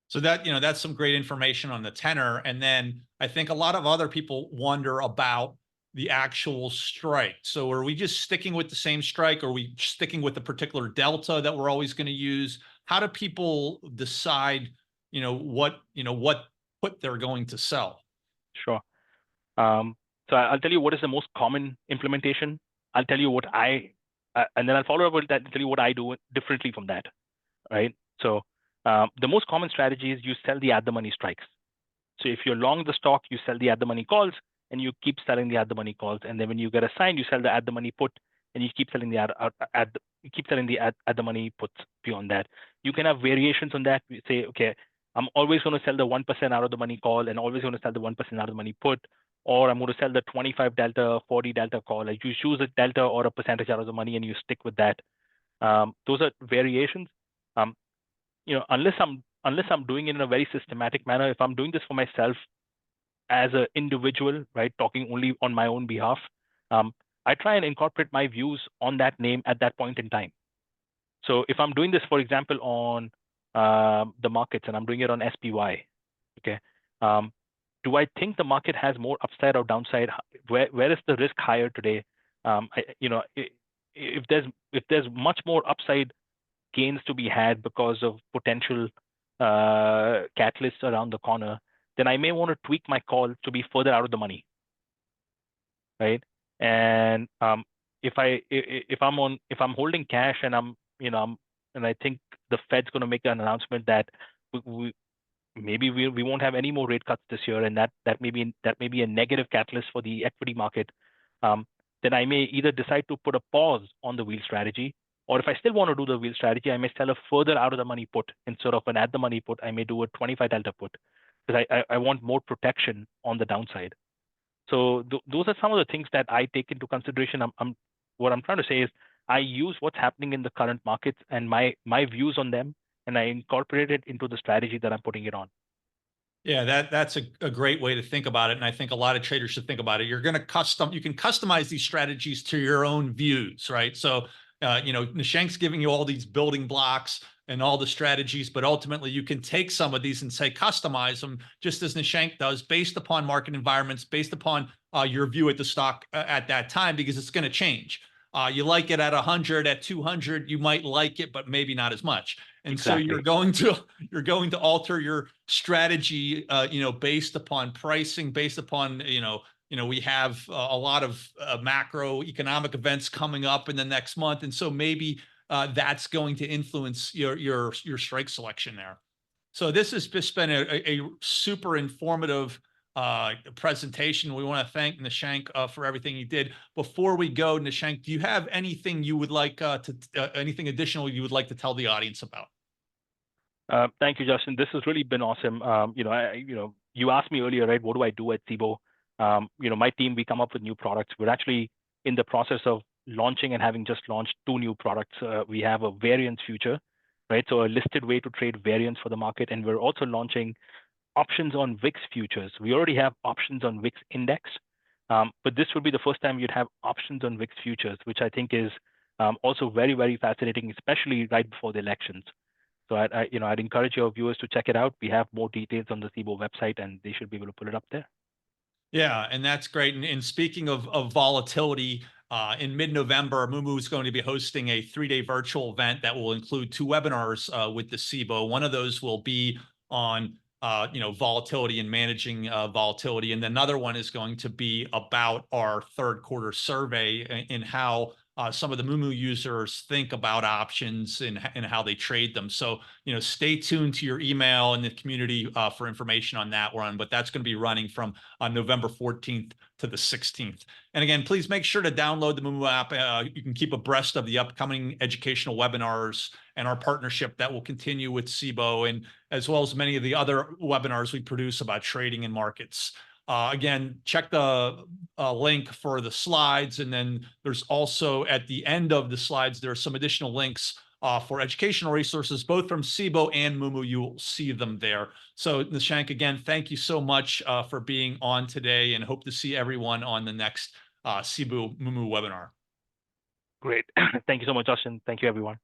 So that's some great information on the tenor. And then I think a lot of other people wonder about the actual strike. So are we just sticking with the same strike? Or are we sticking with the particular delta that we're always going to use? How do people decide, what put they're going to sell? Sure. So I'll tell you what is the most common implementation. I'll tell you what and then I'll follow up with that and tell you what I do differently from that, right? So the most common strategy is you sell the at the money strikes. So if you're long the stock, you sell the at the money calls, and you keep selling the at the money calls. And then when you get assigned, you sell the at the money put, and you keep selling the at the money puts beyond that. You can have variations on that. You say, okay, I'm always going to sell the 1% out of the money call, and always going to sell the 1% out of the money put, or I'm going to sell the 25 delta, 40 delta call. Like, you choose a delta or a percentage out of the money, and you stick with that. Those are variations. Unless I'm doing it in a very systematic manner, if I'm doing this for myself as an individual, right, talking only on my own behalf, I try and incorporate my views on that name at that point in time. So if I'm doing this, for example, on the markets, and I'm doing it on SPY, okay, do I think the market has more upside or downside? Where is the risk higher today? If there's much more upside gains to be had because of potential catalysts around the corner, then I may want to tweak my call to be further out of the money, right? And if I'm holding cash and and I think the Fed's going to make an announcement that maybe we won't have any more rate cuts this year, and that may be a negative catalyst for the equity market, then I may either decide to put a pause on the wheel strategy, or if I still want to do the wheel strategy, I may sell a further out of the money put. Instead of an at the money put, I may do a 25 delta put, because I want more protection on the downside. So those are some of the things that I take into consideration. What I'm trying to say is, I use what's happening in the current markets and my views on them, and I incorporate it into the strategy that I'm putting it on. Yeah, that's a great way to think about it. And I think a lot of traders should think about it. You can customize these strategies to your own views, right? So, Nishank's giving you all these building blocks and all the strategies, but ultimately you can take some of these and say, customize them just as Nishank does, based upon market environments, based upon your view at the stock at that time, because it's going to change. You like it at 100, at 200, you might like it, but maybe not as much. And Exactly. so you're going to alter your strategy, based upon pricing, based upon, we have a lot of macroeconomic events coming up in the next month, and so maybe that's going to influence your strike selection there. So this has just been a super informative presentation. We want to thank Nishank for everything he did. Before we go, Nishank, do you have anything you would like anything additional you would like to tell the audience about? Thank you, Justin. This has really been awesome. You asked me earlier, right? What do I do at Cboe? My team, we come up with new products. We're actually in the process of launching and having just launched 2 new products. We have a variance future, right? So a listed way to trade variance for the market, and we're also launching options on VIX futures. We already have options on VIX index, but this will be the first time you'd have options on VIX futures, which I think is also very, very fascinating, especially right before the elections. So I'd encourage your viewers to check it out. We have more details on the Cboe website, and they should be able to pull it up there. Yeah, and that's great. And speaking of volatility, in mid-November, Moomoo is going to be hosting a 3-day virtual event that will include 2 webinars with the Cboe. One of those will be on volatility and managing volatility, and another one is going to be about our third quarter survey and how some of the Moomoo users think about options and how they trade them. So, stay tuned to your email and the community for information on that one. But that's going to be running from November 14th to the 16th. And again, please make sure to download the Moomoo app. You can keep abreast of the upcoming educational webinars and our partnership that will continue with Cboe, and as well as many of the other webinars we produce about trading and markets. Again, check the link for the slides. And then there's also at the end of the slides, there are some additional links for educational resources, both from Cboe and Moomoo. You will see them there. So Nishank, again, thank you so much for being on today, and hope to see everyone on the next Cboe Moomoo webinar. Great. Thank you so much, Justin. Thank you, everyone.